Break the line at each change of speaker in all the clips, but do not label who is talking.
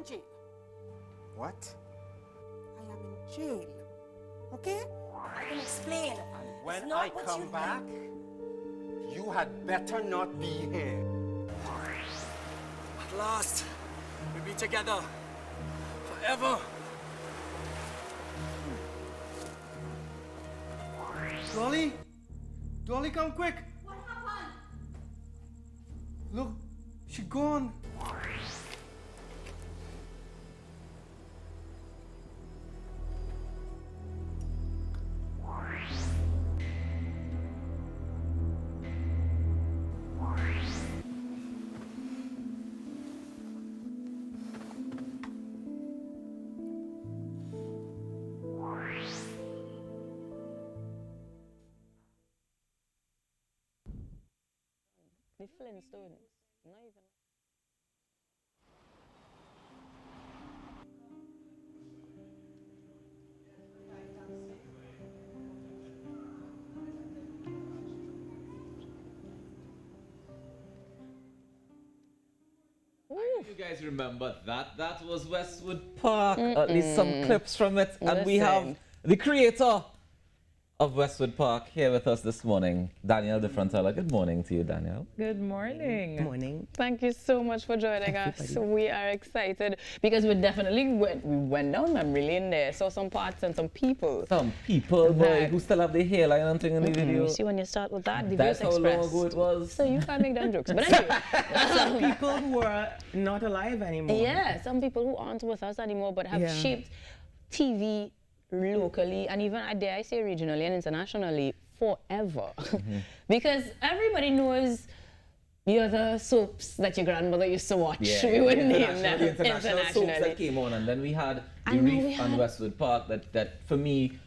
in jail.
What?
I am in jail. Okay? I can explain.
And when
It's not
I
what
come
you
back, you had better not be here.
At last, we'll be together. Forever.
Dolly? Dolly, come quick!
What happened?
Look, she's gone.
The Flintstones. Not even.
You guys remember that? That was Westwood Park. At least some clips from it. And we have the creator of Westwood Park here with us this morning, Danielle Dieffenthaller. Good morning to you, Danielle.
Good morning.
Good morning.
Thank you so much for joining us. We are excited because we definitely went down memory lane there. Saw some parts and some people.
Some people, boy, who still have their hairline and thing in the video.
You see, when you start with that, the
That's
views
how long
expressed.
ago it was.
So you can't make them jokes. But anyway.
Some people who are not alive anymore.
Yeah, some people who aren't with us anymore but have shaped TV locally and even, dare I say, regionally and internationally forever. Because everybody knows the other soaps that your grandmother used to watch. We wouldn't name them
The international soaps that came on, and then we had The Reef and Westwood Park that for me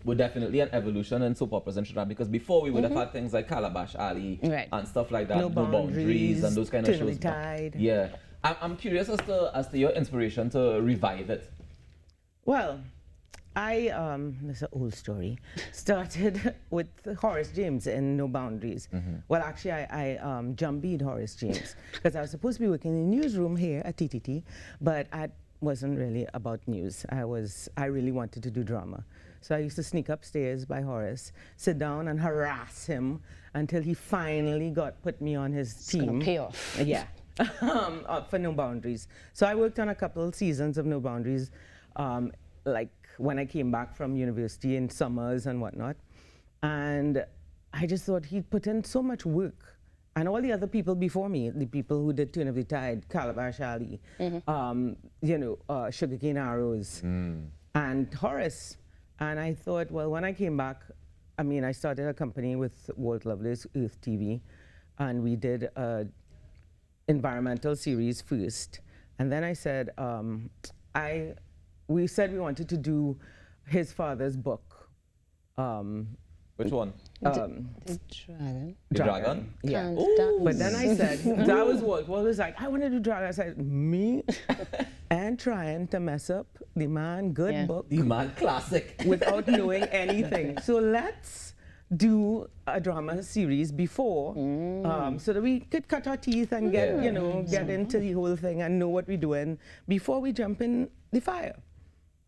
were definitely an evolution in soap operas in Trinidad, because before we would have had things like Calabash Alley and stuff like that,
No Boundaries
and those kind of shows.
Tide.
Yeah, I'm curious as to your inspiration to revive it.
Well, this is an old story, started with Horace James in No Boundaries. Well, actually, I jump-beat Horace James because I was supposed to be working in the newsroom here at TTT, but I wasn't really about news. I really wanted to do drama. So I used to sneak upstairs by Horace, sit down and harass him until he finally put me on his team.
It's gonna pay off.
Yeah, for No Boundaries. So I worked on a couple of seasons of No Boundaries, like when I came back from university in summers and whatnot. And I just thought he'd put in so much work. And all the other people before me, the people who did Turn of the Tide, Calabash Alley, Sugarcane Arrows, and Horace. And I thought, well, when I came back, I started a company with Walt Lovelace, Earth TV, and we did an environmental series first. And then I said, we said we wanted to do his father's book.
Which one?
The Dragon.
The Dragon?
Yeah.
Ooh.
But then I said, that was Walt. Walt was like, I want to do Dragon. I said, me? And trying to mess up the man good book.
The man classic.
Without knowing anything. So let's do a drama series before, so that we could cut our teeth and get, get into the whole thing and know what we're doing before we jump in the fire.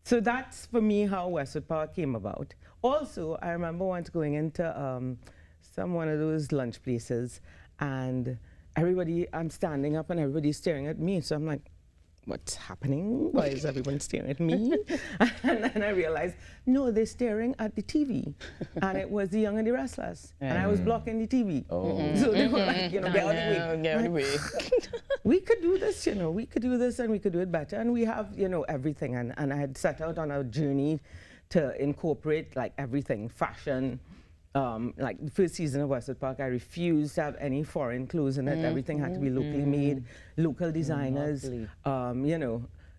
So that's, for me, how Westwood Park came about. Also, I remember once going into one of those lunch places, and I'm standing up and everybody's staring at me. So I'm like, what's happening? Why is everyone staring at me? And then I realized, no, they're staring at the TV. And it was The Young and the Restless. And I was blocking the TV. So they were like, get out of the way. We could do this, we could do this and we could do it better. And we have, everything. And I had set out on a journey to incorporate like everything, fashion. Like the first season of Westwood Park, I refused to have any foreign clothes in it. Everything had to be locally made, local designers,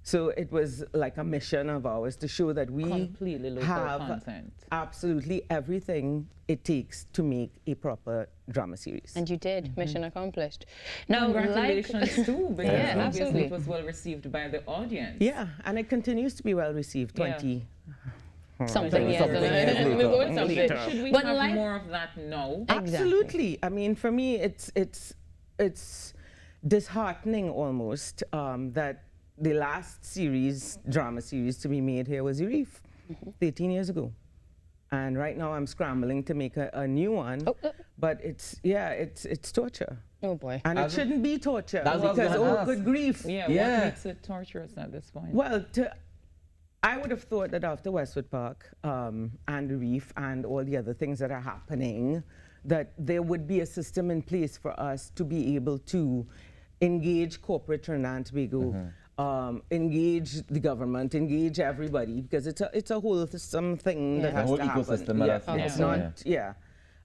So it was like a mission of ours to show that we
Completely local
have
content.
absolutely everything it takes to make a proper drama series.
And you did. Mission accomplished. Now,
Congratulations too, because
Yeah,
obviously
absolutely.
it was well received by the audience.
Yeah, and it continues to be well received. 20.
Something, yes.
Something years
We'll go with
later.
something.
Should we
But
have more of that now?
Absolutely. I mean, for me, it's disheartening almost that the last drama series to be made here was Reef, 13 years ago. And right now I'm scrambling to make a new one, but it's torture.
Oh boy.
And it shouldn't be torture
That's what I was
because,
gonna
oh,
ask.
good grief.
Yeah,
Yeah.
what makes it torturous at this point?
Well, I would have thought that after Westwood Park and Reef and all the other things that are happening, that there would be a system in place for us to be able to engage corporate Trinidad and Tobago, engage the government, engage everybody, because it's a whole system thing that
The
has
whole
to happen.
ecosystem that has to
It's
happen,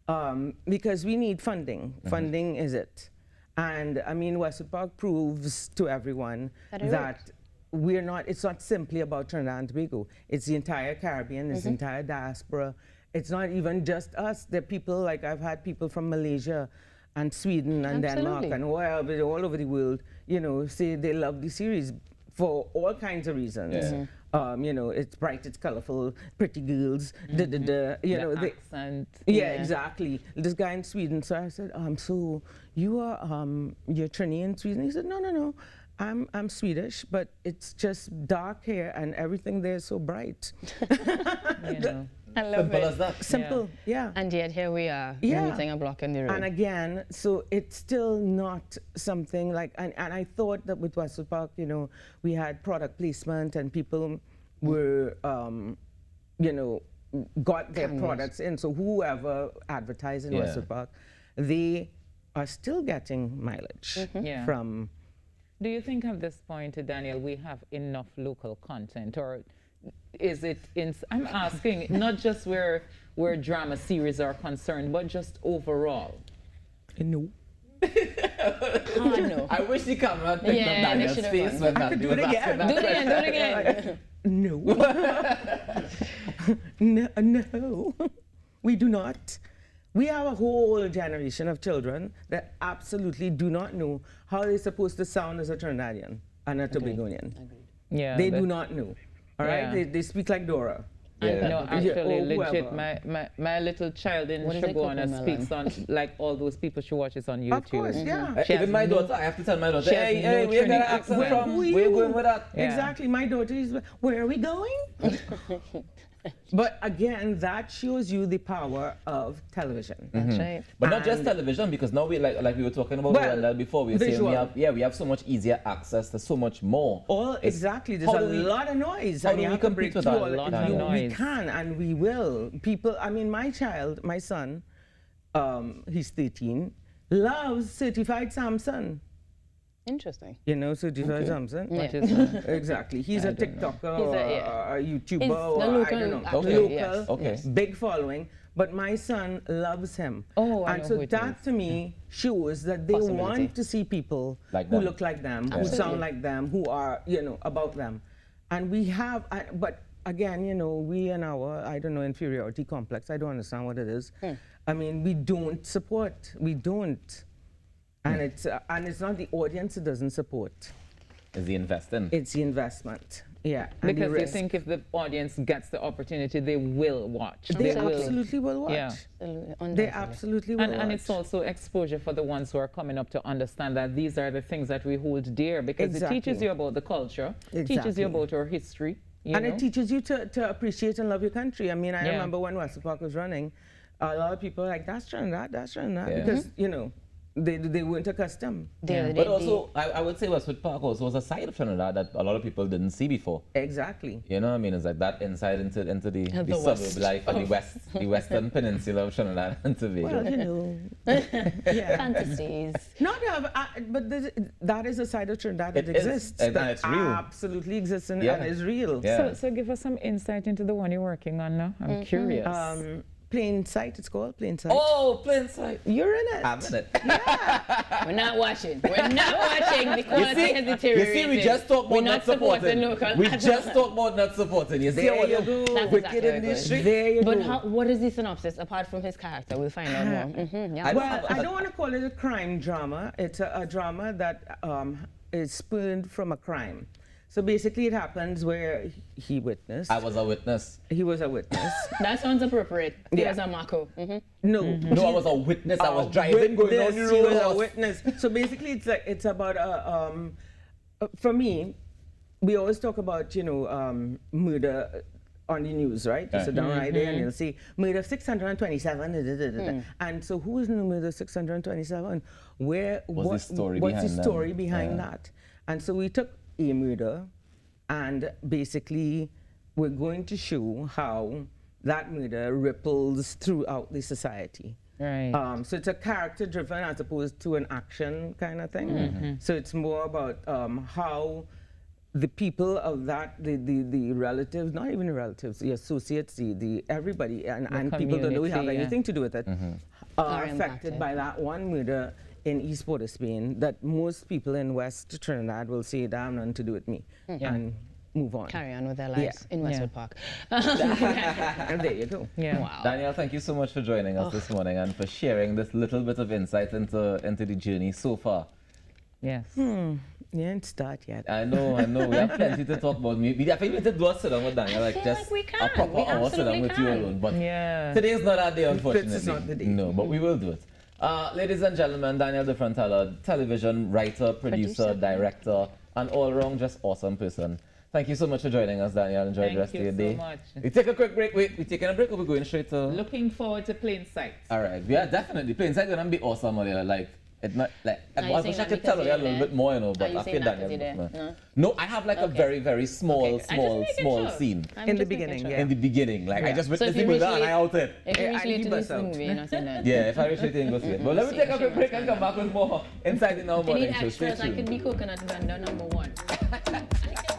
not, because we need funding. Funding is it. And I mean, Westwood Park proves to everyone that it's not simply about Trinidad and Tobago. It's the entire Caribbean, it's the entire diaspora. It's not even just us. There are people, like I've had people from Malaysia and Sweden and Denmark and all over the world, say they love the series for all kinds of reasons. It's bright, it's colorful, pretty girls,
The
they,
accent.
yeah, exactly. This guy in Sweden, so I said, so you are, you're Trini in Sweden? He said, no, I'm Swedish, but it's just dark hair and everything there is so bright.
I love
Simple
it.
as that.
Simple, yeah.
And yet here we are,
Yeah.
meeting a block in the road.
And again, so it's still not something like, and I thought that with Westwood Park, we had product placement and people were, got their products in. So whoever advertised in Westwood Park, they are still getting mileage from.
Do you think at this point, Danielle, we have enough local content, or is it I'm asking not just where drama series are concerned, but just overall?
No.
No.
I wish the camera had picked up
Yeah,
Daniel's
they should
face
have
when
I
that
could do
was
it
asking
again.
that
Do it
question.
again.
No. No. We do not. We have a whole generation of children that absolutely do not know how they're supposed to sound as a Trinidadian and a Tobagonian.
Yeah,
They do not know. All right?
Yeah.
They speak like Dora.
No, actually,
or
legit,
whoever.
my little child in
What is it,
Shagona
Cocomelon?
speaks on, like all those people she watches on YouTube.
Of course, yeah.
She
Even
has
my
no-
daughter, I have to tell my daughter,
she has
hey,
no
where you got an
Trinidad
accent
accent.
from? Where you going with that?
Yeah.
Exactly. My daughter is, where are we going? But again, that shows you the power of television.
That's right.
But not just television, because now we like we were talking about
Well,
Wendell before. We were saying
visual.
we have so much easier access to so much more.
Exactly. There's
how
a
do we-
lot of noise.
how
and
do
you
we
have to
compete
break
with
through
that?
all
A lot
it.
of
We
noise.
can and we will. People, I mean, my son, he's 13, loves Certified Samson.
Interesting.
Certified Samson?
Yeah.
What is that?
Exactly. He's a TikToker
He's
or
a
a YouTuber
He's
or
the local
I don't know.
actor,
Local,
yes.
Okay.
big following. But my son loves him.
Oh, I
and
know
so
who it
that
is.
to me shows that they
Possibility.
want to see people
Like
who
them.
look like them, who
Absolutely.
sound like them, who are, about them. And we have, but again, we and our, I don't know, inferiority complex, I don't understand what it is. I mean, we don't support. We don't. And it's not the audience it doesn't support.
Is the investing?
It's the investment. Yeah. And the
Because you
risk.
think if the audience gets the opportunity, they will watch.
They
Absolutely.
absolutely will watch.
Yeah.
They absolutely will
And
watch.
it's also exposure for the ones who are coming up to understand that these are the things that we hold dear, because it teaches
Exactly.
you about the culture, teaches
Exactly.
you about our history. You
And
know?
it teaches you to appreciate and love your country. I mean, I
Yeah.
remember when Westwood Park was running, a lot of people were like, that's Trinidad,
Yeah.
because, they weren't accustomed.
But also, I would say Westwood Park also was a side of Trinidad that a lot of people didn't see before.
Exactly.
You know what I mean? It's like that insight into the
The
suburb
west.
life and the western peninsula of Trinidad and Tobago.
Well, yeah.
Fantasies.
Not but that is a side of Trinidad that
It is,
exists.
and
that
it's real.
absolutely exists and
Yeah.
is real.
Yeah.
So give us some insight into the one you're working on now. I'm curious.
Plain Sight, it's called Plain Sight.
Oh, plain sight.
You're in it.
I'm in it.
We're not watching. We're not watching. The quality has
You
deteriorated.
see, we just talked
We're
about not supporting.
local.
We just talked about not supporting. You see
There
how
you
you
go.
That's
wicked
exactly
in
what it
this
is.
street?
There you
But
go.
what is the synopsis apart from his character? We'll find out more. Yeah.
Well, I don't want to call it a crime drama. It's a drama that is spurned from a crime. So basically, it happens where he witnessed.
I was a witness.
He was a witness.
That sounds appropriate.
Yeah.
There's a Marco.
No.
No, I was a witness. I was driving, going down the
Witness, he was a
road.
witness. So basically, it's about for me, we always talk about, murder on the news, right? You sit down right there and you'll see murder 627. And so who is the murder 627? What's the story behind that? And so we took a murder and basically we're going to show how that murder ripples throughout the society.
Right.
So it's a character driven as opposed to an action kind of thing. So it's more about how the people of that, the relatives, not even the relatives, the associates, the everybody, and people that don't have anything to do with it, are affected by that one murder in East Port of Spain that most people in West Trinidad will say, damn, nothing to do with me, and move on.
Carry on with their lives in Westwood Park.
And there you go.
Yeah.
Wow.
Danielle, thank you so much for joining us this morning and for sharing this little bit of insight into the journey so far.
Yes.
You didn't start yet.
I know. We have plenty to talk about. I think we need to do a sit down with Danielle, like just
we can.
a proper hour sit down with you alone. But today is not that day, unfortunately.
This is not the day.
No, but we will do it. Ladies and gentlemen, Danielle Dieffenthaller, television writer, producer, director, and all-around just awesome person. Thank you so much for joining us, Danielle. Enjoy the rest of your day.
Thank you so much.
We take a quick break. Wait, we taking a break or we going straight to?
Looking forward to Plain Sight.
All right, we are definitely Plain Sight gonna be awesome, Maria. Like it not like I
you
wish
saying
I
that
could tell
because
you a
you're
little
there?
bit more, but
Are you
I
saying
feel
that because
Danielle.
you're there?
No, I have like a very, very small scene
In the beginning,
in the beginning. Like I just
So
witnessed
if
it
you
with that and
reach
I out it.
If you
I
reach late
leave
to this
myself.
movie, you're not saying that.
Yeah, if I reach it, go see it. But let me take a quick break and come back with more inside in our
If you
morning
need
show. Stay
extras, I
tuned.
could be coconut blender #1.